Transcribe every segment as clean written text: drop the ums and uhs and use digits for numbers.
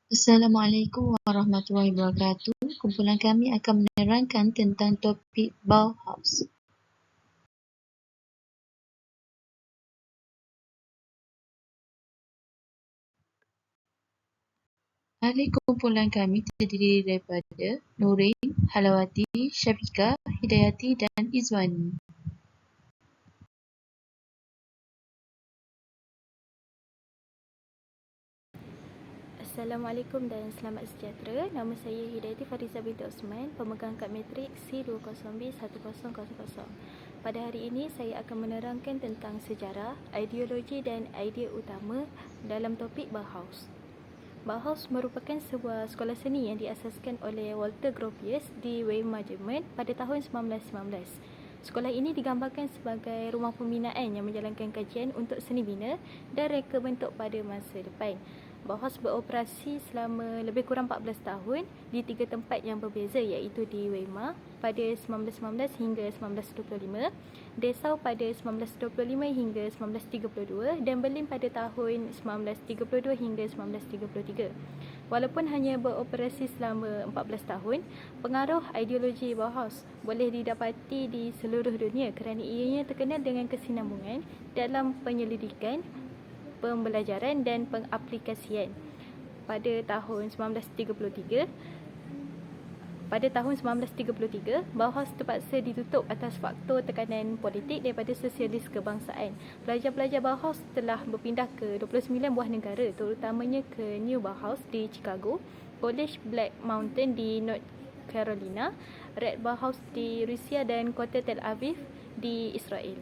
Assalamualaikum warahmatullahi wabarakatuh. Kumpulan kami akan menerangkan tentang topik Bauhaus. Ahli kumpulan kami terdiri daripada Nurin, Halawati, Syafiqah, Hidayati dan Izwani. Assalamualaikum dan selamat sejahtera. Nama saya Hidayati Fariza binti Osman, pemegang kad matrik C20B1000. Pada hari ini saya akan menerangkan tentang sejarah, ideologi dan idea utama dalam topik Bauhaus. Bauhaus merupakan sebuah sekolah seni yang diasaskan oleh Walter Gropius di Weimar, Jerman pada tahun 1919. Sekolah ini digambarkan sebagai rumah pembinaan yang menjalankan kajian untuk seni bina dan reka bentuk pada masa depan. Bauhaus beroperasi selama lebih kurang 14 tahun di 3 tempat yang berbeza, iaitu di Weimar pada 1919 hingga 1925, Dessau pada 1925 hingga 1932 dan Berlin pada tahun 1932 hingga 1933. Walaupun hanya beroperasi selama 14 tahun, pengaruh ideologi Bauhaus boleh didapati di seluruh dunia kerana ianya terkenal dengan kesinambungan dalam penyelidikan, pembelajaran dan pengaplikasian. Pada tahun 1933, Bauhaus terpaksa ditutup atas faktor tekanan politik daripada sosialis kebangsaan. Pelajar-pelajar Bauhaus telah berpindah ke 29 buah negara, terutamanya ke New Bauhaus di Chicago, College Black Mountain di North Carolina, Red Bauhaus di Rusia dan kota Tel Aviv di Israel.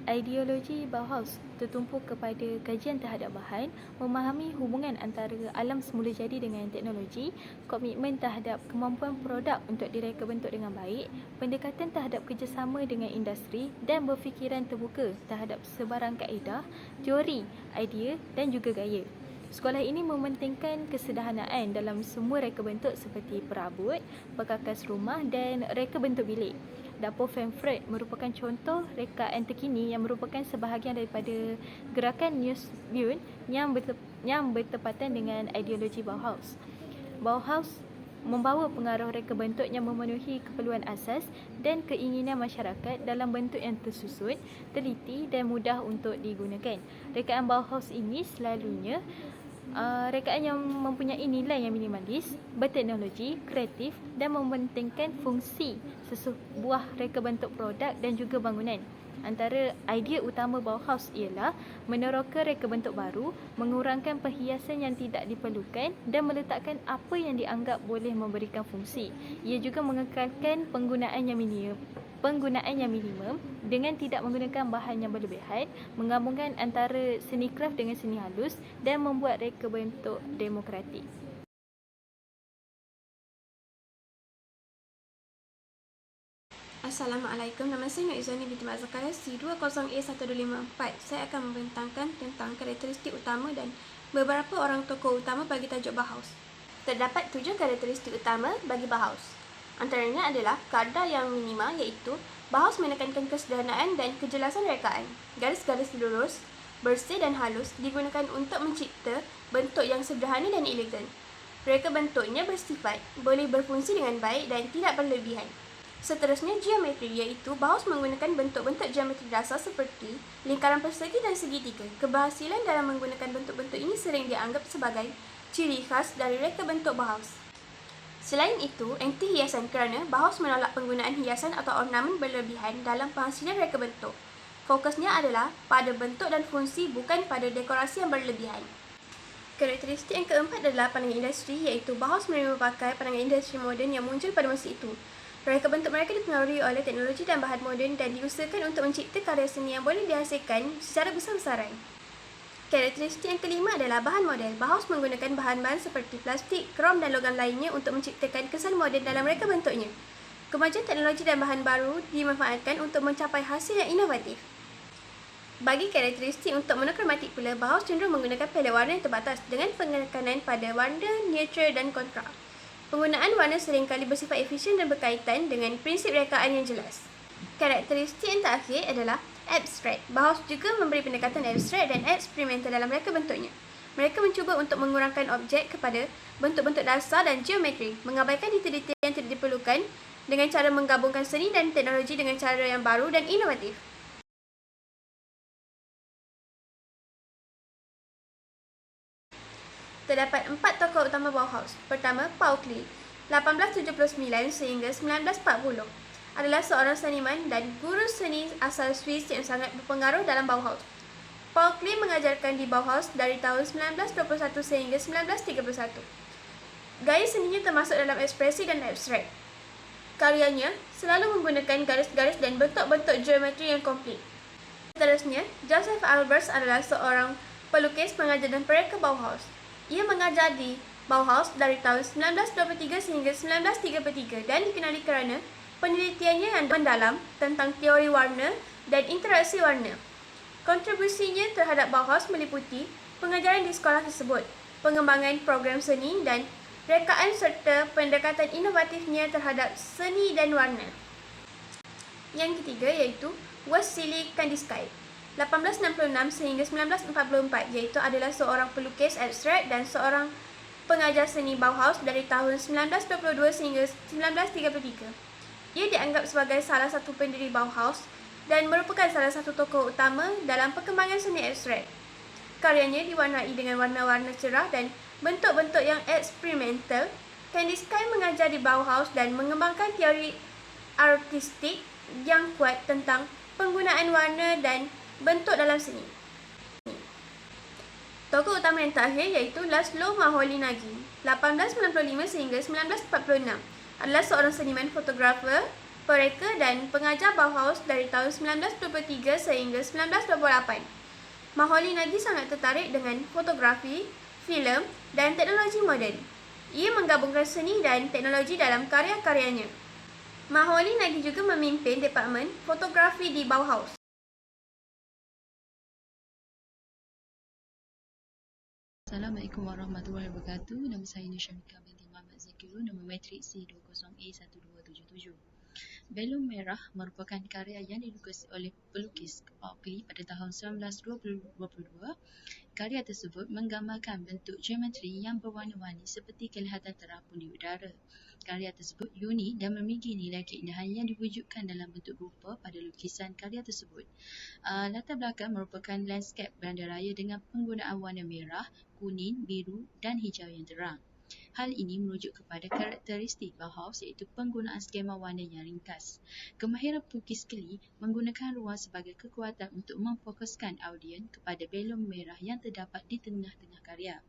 Ideologi Bauhaus tertumpu kepada kajian terhadap bahan, memahami hubungan antara alam semula jadi dengan teknologi, komitmen terhadap kemampuan produk untuk direka bentuk dengan baik, pendekatan terhadap kerjasama dengan industri dan berfikiran terbuka terhadap sebarang kaedah, teori, idea dan juga gaya. Sekolah ini mementingkan kesederhanaan dalam semua reka bentuk seperti perabot, perkakas rumah dan reka bentuk bilik. Dapur Frankfurt merupakan contoh rekaan terkini yang merupakan sebahagian daripada gerakan Newsbühne yang bertepatan dengan ideologi Bauhaus. Bauhaus membawa pengaruh reka bentuk yang memenuhi keperluan asas dan keinginan masyarakat dalam bentuk yang tersusun, teliti dan mudah untuk digunakan. Rekaan Bauhaus ini selalunya rekaan yang mempunyai nilai yang minimalis, berteknologi, kreatif dan mementingkan fungsi sesebuah reka bentuk produk dan juga bangunan. Antara idea utama Bauhaus ialah meneroka reka bentuk baru, mengurangkan perhiasan yang tidak diperlukan dan meletakkan apa yang dianggap boleh memberikan fungsi. Ia juga mengekalkan penggunaan yang minimum dengan tidak menggunakan bahan yang berlebihan, menggabungkan antara seni kraft dengan seni halus dan membuat reka bentuk demokratik. Assalamualaikum, nama saya Nur Izwani binti Mak Zakaria C20A1254. Saya akan membentangkan tentang karakteristik utama dan beberapa orang tokoh utama bagi tajuk Bauhaus. Terdapat 7 karakteristik utama bagi Bauhaus. Antaranya adalah kadar yang minima, iaitu Bauhaus menekankan kesederhanaan dan kejelasan rekaan. Garis-garis lurus, bersih dan halus digunakan untuk mencipta bentuk yang sederhana dan elegan. Reka bentuknya bersifat, boleh berfungsi dengan baik dan tidak berlebihan. Seterusnya, geometri, iaitu Bauhaus menggunakan bentuk-bentuk geometri dasar seperti lingkaran persegi dan segitiga. Keberhasilan dalam menggunakan bentuk-bentuk ini sering dianggap sebagai ciri khas dari reka bentuk Bauhaus. Selain itu, anti hiasan kerana Bauhaus menolak penggunaan hiasan atau ornamen berlebihan dalam penghasilan reka bentuk. Fokusnya adalah pada bentuk dan fungsi, bukan pada dekorasi yang berlebihan. Karakteristik yang keempat adalah pandangan industri, iaitu Bauhaus menerima pakai pandangan industri moden yang muncul pada masa itu. Reka bentuk mereka dipengaruhi oleh teknologi dan bahan moden dan diusahakan untuk mencipta karya seni yang boleh dihasilkan secara besar-besaran. Karakteristik yang kelima adalah bahan model. Bauhaus menggunakan bahan-bahan seperti plastik, krom dan logam lainnya untuk menciptakan kesan moden dalam reka bentuknya. Kemajuan teknologi dan bahan baru dimanfaatkan untuk mencapai hasil yang inovatif. Bagi karakteristik untuk monokromatik pula, Bauhaus cenderung menggunakan palette warna yang terbatas dengan penekanan pada warna, neutral dan kontra. Penggunaan warna seringkali bersifat efisien dan berkaitan dengan prinsip rekaan yang jelas. Karakteristik yang terakhir adalah abstrak. Bauhaus juga memberi pendekatan abstrak dan eksperimental dalam reka bentuknya. Mereka mencuba untuk mengurangkan objek kepada bentuk-bentuk dasar dan geometri, mengabaikan detail-detail yang tidak diperlukan dengan cara menggabungkan seni dan teknologi dengan cara yang baru dan inovatif. Terdapat 4 tokoh utama Bauhaus. Pertama, Paul Klee, 1879 sehingga 1940, adalah seorang seniman dan guru seni asal Swiss yang sangat berpengaruh dalam Bauhaus. Paul Klee mengajarkan di Bauhaus dari tahun 1921 sehingga 1931. Gaya seninya termasuk dalam ekspresi dan abstrak. Karyanya selalu menggunakan garis-garis dan bentuk-bentuk geometri yang komplit. Seterusnya, Joseph Albers adalah seorang pelukis, pengajar dan pereka Bauhaus. Ia mengajar di Bauhaus dari tahun 1923 sehingga 1933 dan dikenali kerana penelitiannya yang mendalam tentang teori warna dan interaksi warna. Kontribusinya terhadap Bauhaus meliputi pengajaran di sekolah tersebut, pengembangan program seni dan rekaan serta pendekatan inovatifnya terhadap seni dan warna. Yang ketiga iaitu Wassily Kandinsky, 1866 sehingga 1944, iaitu adalah seorang pelukis abstrak dan seorang pengajar seni Bauhaus dari tahun 1922 sehingga 1933. Ia dianggap sebagai salah satu pendiri Bauhaus dan merupakan salah satu tokoh utama dalam perkembangan seni abstrak. Karyanya diwarnai dengan warna-warna cerah dan bentuk-bentuk yang eksperimental. Kandinsky mengajar di Bauhaus dan mengembangkan teori artistik yang kuat tentang penggunaan warna dan bentuk dalam seni. Tokoh utama yang terakhir iaitu Laszlo Moholy-Nagy, 1895 sehingga 1946, adalah seorang seniman, fotografer, pereka dan pengajar Bauhaus dari tahun 1923 sehingga 1928. Moholy-Nagy sangat tertarik dengan fotografi, filem dan teknologi moden. Ia menggabungkan seni dan teknologi dalam karya-karyanya. Moholy-Nagy juga memimpin departemen fotografi di Bauhaus. Assalamualaikum warahmatullahi wabarakatuh. Nama saya Nushamika binti Muhammad Zakirun, nombor matrik C20A1277. Belum Merah merupakan karya yang dilukis oleh pelukis Paul Klee pada tahun 1922. Karya tersebut menggambarkan bentuk geometri yang berwarna-warni seperti kelihatan terapung di udara. Karya tersebut unik dan memiliki nilai keindahan yang diwujudkan dalam bentuk rupa pada lukisan karya tersebut. Latar belakang merupakan lanskap bandaraya dengan penggunaan warna merah, kuning, biru dan hijau yang terang. Hal ini merujuk kepada karakteristik Bauhaus iaitu penggunaan skema warna yang ringkas. Kemahiran pelukis Klee menggunakan ruang sebagai kekuatan untuk memfokuskan audien kepada belum merah yang terdapat di tengah-tengah karya.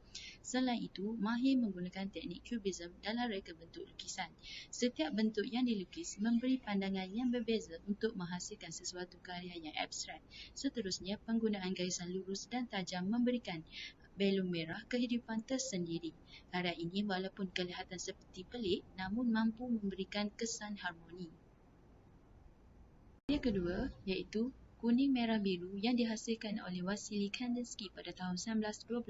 Selain itu, mahir menggunakan teknik kubism dalam reka bentuk lukisan. Setiap bentuk yang dilukis memberi pandangan yang berbeza untuk menghasilkan sesuatu karya yang abstrak. Seterusnya, penggunaan garisan lurus dan tajam memberikan belum merah kehidupan tersendiri. Karya ini walaupun kelihatan seperti pelik, namun mampu memberikan kesan harmoni. Karya kedua iaitu Kuning Merah Biru yang dihasilkan oleh Wassily Kandinsky pada tahun 1925.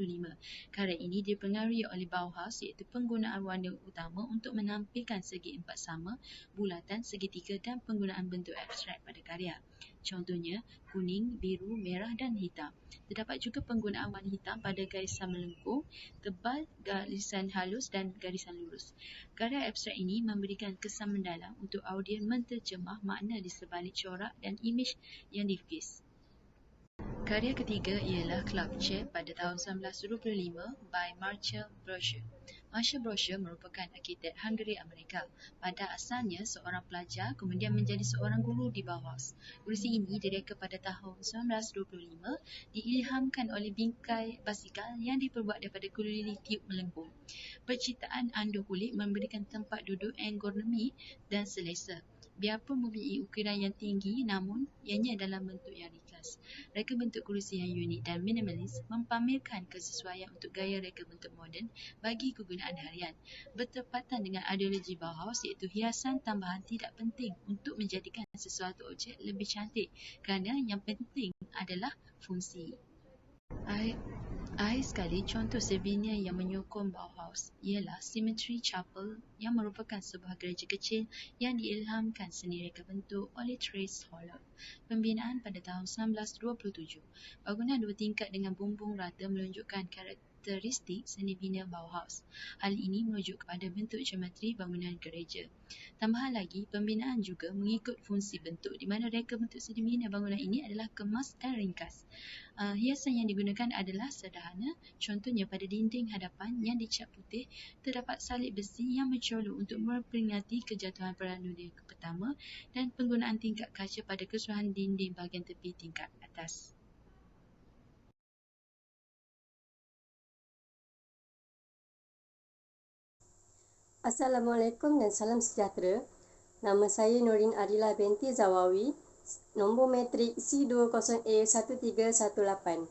Karya ini dipengaruhi oleh Bauhaus iaitu penggunaan warna utama untuk menampilkan segi empat sama, bulatan, segitiga dan penggunaan bentuk abstrak pada karya. Contohnya, kuning, biru, merah dan hitam. Terdapat juga penggunaan warna hitam pada garisan melengkung, tebal, garisan halus dan garisan lurus. Karya abstrak ini memberikan kesan mendalam untuk audien menterjemah makna di sebalik corak dan imej yang dilukis. Karya ketiga ialah Cloud Chair pada tahun 1925 by Marcel Breuer. Marcel Breuer merupakan arkitek Hungary Amerika. Pada asalnya seorang pelajar kemudian menjadi seorang guru di Bauhaus. Kursi ini direka pada tahun 1925 diilhamkan oleh bingkai basikal yang diperbuat daripada kulili tiup melengkung. Perciptaan anduh kulit memberikan tempat duduk ergonomi dan selesa. Biarpun memiliki ukiran yang tinggi namun ianya dalam bentuk yang ringkas. Reka bentuk kerusi yang unik dan minimalis mempamerkan kesesuaian untuk gaya reka bentuk moden bagi kegunaan harian. Bertepatan dengan ideologi Bauhaus iaitu hiasan tambahan tidak penting untuk menjadikan sesuatu objek lebih cantik kerana yang penting adalah fungsi. Akhir sekali, contoh Slovenia yang menyokong Bauhaus ialah Cemetery Chapel yang merupakan sebuah gereja kecil yang diilhamkan seni reka bentuk oleh Therese Holler. Pembinaan pada tahun 1927. Bangunan dua tingkat dengan bumbung rata menunjukkan karakteristik seni bina Bauhaus. Hal ini merujuk kepada bentuk geometri bangunan gereja. Tambahan lagi, pembinaan juga mengikut fungsi bentuk di mana reka bentuk seni bina bangunan ini adalah kemas dan ringkas. Hiasan yang digunakan adalah sederhana, contohnya pada dinding hadapan yang dicat putih, terdapat salib besi yang mencolok untuk memperingati kejatuhan Perang Dunia Pertama dan penggunaan tingkap kaca pada keseluruhan dinding bahagian tepi tingkap atas. Assalamualaikum dan salam sejahtera. Nama saya Norin Adila binti Zawawi, nombor matrik C20A1318.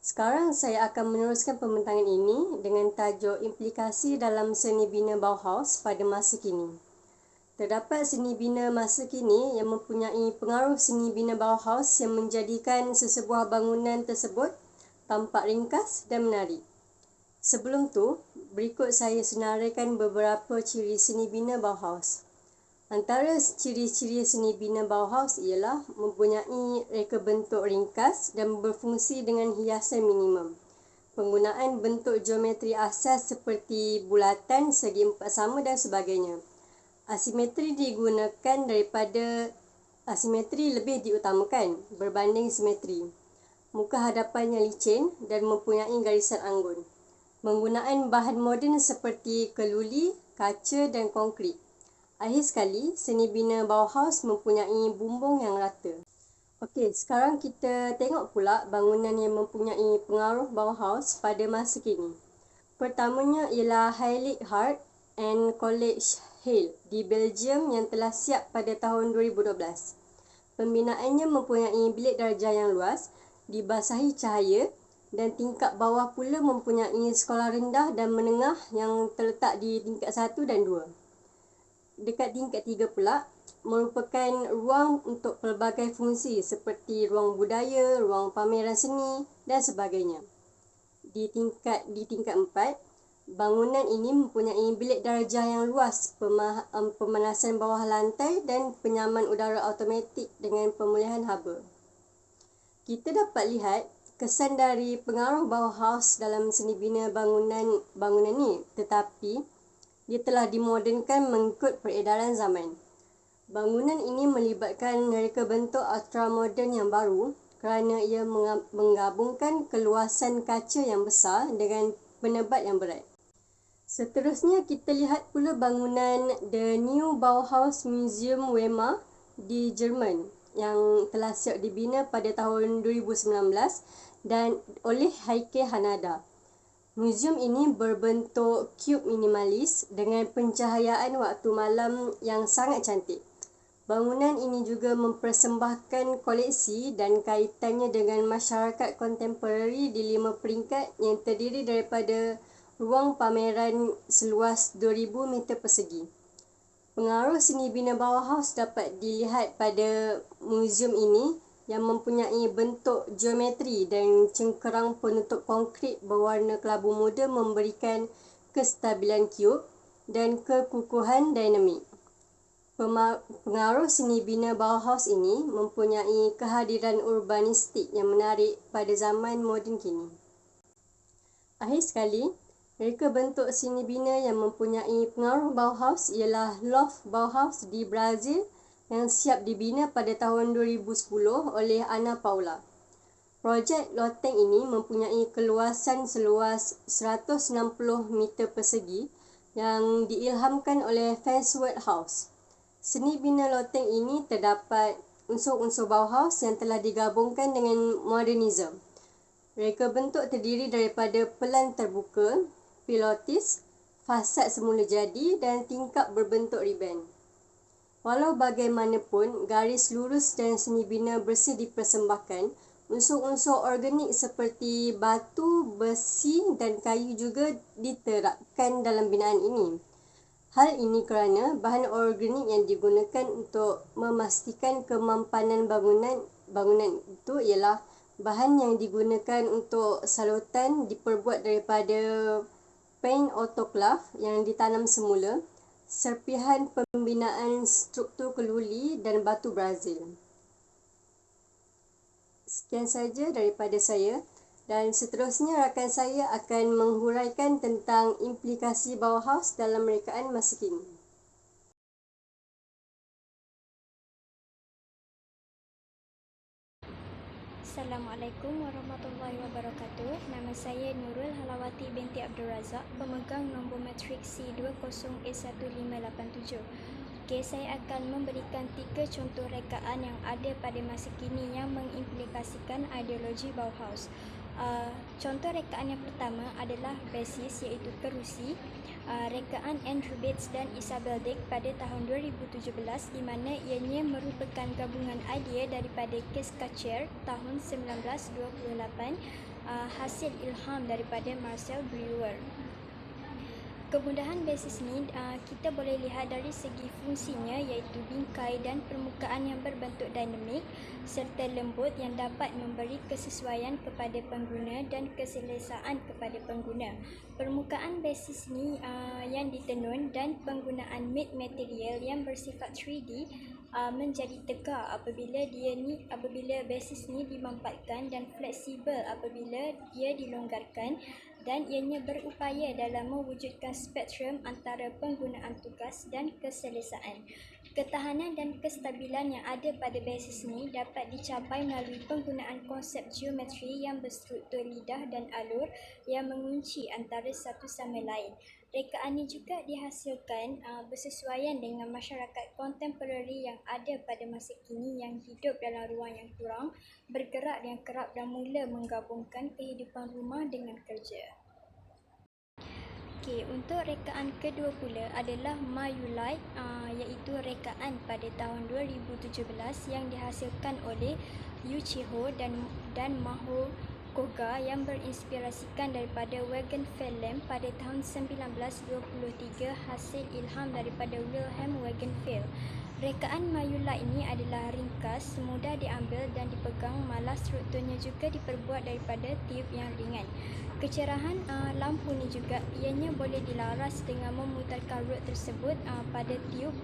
Sekarang saya akan meneruskan pembentangan ini dengan tajuk implikasi dalam seni bina Bauhaus pada masa kini. Terdapat seni bina masa kini yang mempunyai pengaruh seni bina Bauhaus yang menjadikan sesebuah bangunan tersebut tampak ringkas dan menarik. Sebelum tu, berikut saya senaraikan beberapa ciri seni bina Bauhaus. Antara ciri-ciri seni bina Bauhaus ialah mempunyai reka bentuk ringkas dan berfungsi dengan hiasan minimum. Penggunaan bentuk geometri asas seperti bulatan, segi empat sama dan sebagainya. Asimetri lebih diutamakan berbanding simetri. Muka hadapan yang licin dan mempunyai garisan anggun. Penggunaan bahan moden seperti keluli, kaca dan konkrit. Akhir sekali, seni bina Bauhaus mempunyai bumbung yang rata. Okey, sekarang kita tengok pula bangunan yang mempunyai pengaruh Bauhaus pada masa kini. Pertamanya ialah Heilig Hart and College Hill di Belgium yang telah siap pada tahun 2012. Pembinaannya mempunyai bilik darjah yang luas, dibasahi cahaya dan tingkap bawah pula mempunyai sekolah rendah dan menengah yang terletak di tingkat 1 dan 2. Dekat tingkat 3 pula merupakan ruang untuk pelbagai fungsi seperti ruang budaya, ruang pameran seni dan sebagainya. Di tingkat 4, bangunan ini mempunyai bilik darjah yang luas, pemanasan bawah lantai dan penyaman udara automatik dengan pemulihan haba. Kita dapat lihat kesan dari pengaruh Bauhaus dalam seni bina bangunan ni, tetapi dia telah dimodernkan mengikut peredaran zaman. Bangunan ini melibatkan reka bentuk ultramoden yang baru kerana ia menggabungkan keluasan kaca yang besar dengan penebat yang berat. Seterusnya kita lihat pula bangunan The New Bauhaus Museum Weimar di Jerman yang telah siap dibina pada tahun 2019 dan oleh Heike Hanada. Museum ini berbentuk cube minimalis dengan pencahayaan waktu malam yang sangat cantik. Bangunan ini juga mempersembahkan koleksi dan kaitannya dengan masyarakat kontemporari di 5 peringkat yang terdiri daripada ruang pameran seluas 2,000 meter persegi. Pengaruh seni bina Bauhaus dapat dilihat pada museum ini yang mempunyai bentuk geometri dan cengkerang penutup konkrit berwarna kelabu muda memberikan kestabilan cube dan kekukuhan dinamik. Pengaruh seni bina Bauhaus ini mempunyai kehadiran urbanistik yang menarik pada zaman moden kini. Akhir sekali, reka bentuk seni bina yang mempunyai pengaruh Bauhaus ialah Loft Bauhaus di Brazil yang siap dibina pada tahun 2010 oleh Ana Paula. Projek loteng ini mempunyai keluasan seluas 160 meter persegi yang diilhamkan oleh Farnsworth House. Seni bina loteng ini terdapat unsur-unsur Bauhaus yang telah digabungkan dengan modernisme. Reka bentuk terdiri daripada pelan terbuka, pilotis, fasad semula jadi dan tingkap berbentuk riban. Walau bagaimanapun, garis lurus dan seni bina bersih dipersembahkan, unsur-unsur organik seperti batu, besi dan kayu juga diterapkan dalam binaan ini. Hal ini kerana bahan organik yang digunakan untuk memastikan kemampanan bangunan itu ialah bahan yang digunakan untuk salutan diperbuat daripada paint autoclave yang ditanam semula, serpihan pembinaan struktur keluli dan batu Brazil. Sekian saja daripada saya. Dan seterusnya rakan saya akan menghuraikan tentang implikasi Bauhaus dalam rekaan masa kini. Assalamualaikum warahmatullahi wabarakatuh. Nama saya Nurul Halawati binti Abdul Razak, pemegang nombor matrik C20E1587. Okey, saya akan memberikan 3 contoh rekaan yang ada pada masa kini yang mengimplikasikan ideologi Bauhaus. Contoh rekaan yang pertama adalah basis iaitu kerusi. Rekaan Andrew Bates dan Isabel Dick pada tahun 2017 di mana ianya merupakan gabungan idea daripada Kees Kacher tahun 1928, hasil ilham daripada Marcel Breuer. Kemudahan basis ni kita boleh lihat dari segi fungsinya iaitu bingkai dan permukaan yang berbentuk dinamik serta lembut yang dapat memberi kesesuaian kepada pengguna dan keselesaan kepada pengguna. Permukaan basis ni yang ditenun dan penggunaan matte material yang bersifat 3D menjadi tegak apabila basis ni dimampatkan dan fleksibel apabila dia dilonggarkan, dan ianya berupaya dalam mewujudkan spektrum antara penggunaan tugas dan keselesaan. Ketahanan dan kestabilan yang ada pada basis ni dapat dicapai melalui penggunaan konsep geometri yang berstruktur lidah dan alur yang mengunci antara satu sama lain. Rekaan ini juga dihasilkan bersesuaian dengan masyarakat kontemporari yang ada pada masa kini yang hidup dalam ruang yang kurang, bergerak yang kerap dan mula menggabungkan kehidupan rumah dengan kerja. Okey, untuk rekaan kedua pula adalah My You Like, iaitu rekaan pada tahun 2017 yang dihasilkan oleh Yu Chi-ho dan Maho Koga yang berinspirasikan daripada Wagenfeld lamp pada tahun 1923, hasil ilham daripada Wilhelm Wagenfeld. Rekaan My You Like ini adalah ringkas, mudah diambil dan dipegang, malah strukturnya juga diperbuat daripada tiub yang ringan. Kecerahan lampu ni juga ianya boleh dilaras dengan memutarkan rod tersebut pada tiub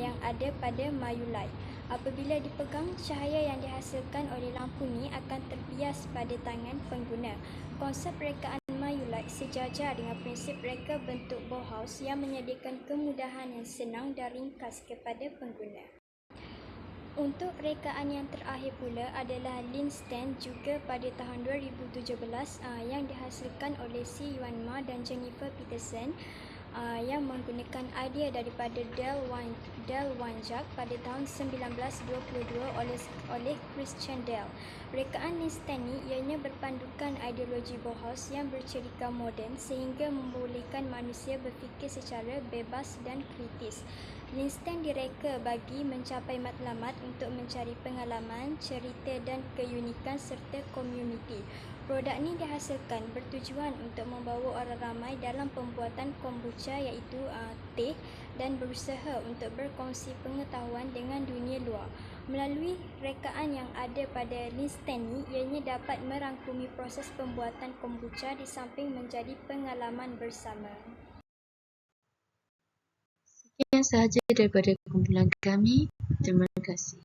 yang ada pada My You Like. Apabila dipegang, cahaya yang dihasilkan oleh lampu ni akan terbias pada tangan pengguna. Konsep rekaan My You Like sejajar dengan prinsip reka bentuk Bauhaus yang menyediakan kemudahan yang senang dan ringkas kepada pengguna. Untuk rekaan yang terakhir pula adalah Lin Stan juga pada tahun 2017 yang dihasilkan oleh Si Yuan Ma dan Jennifer Peterson yang menggunakan idea daripada Del Wanjak pada tahun 1922 oleh Christian Del. Rekaan Lin Stan ni ianya berpandukan ideologi Bauhaus yang bercerita moden sehingga membolehkan manusia berfikir secara bebas dan kritis. Lin Stan direka bagi mencapai matlamat untuk mencari pengalaman, cerita dan keunikan serta komuniti. Produk ini dihasilkan bertujuan untuk membawa orang ramai dalam pembuatan kombucha iaitu teh, dan berusaha untuk berkongsi pengetahuan dengan dunia luar. Melalui rekaan yang ada pada Lin Stan ni, ianya dapat merangkumi proses pembuatan kombucha di samping menjadi pengalaman bersama. Sekian sahaja daripada kumpulan kami. Terima kasih.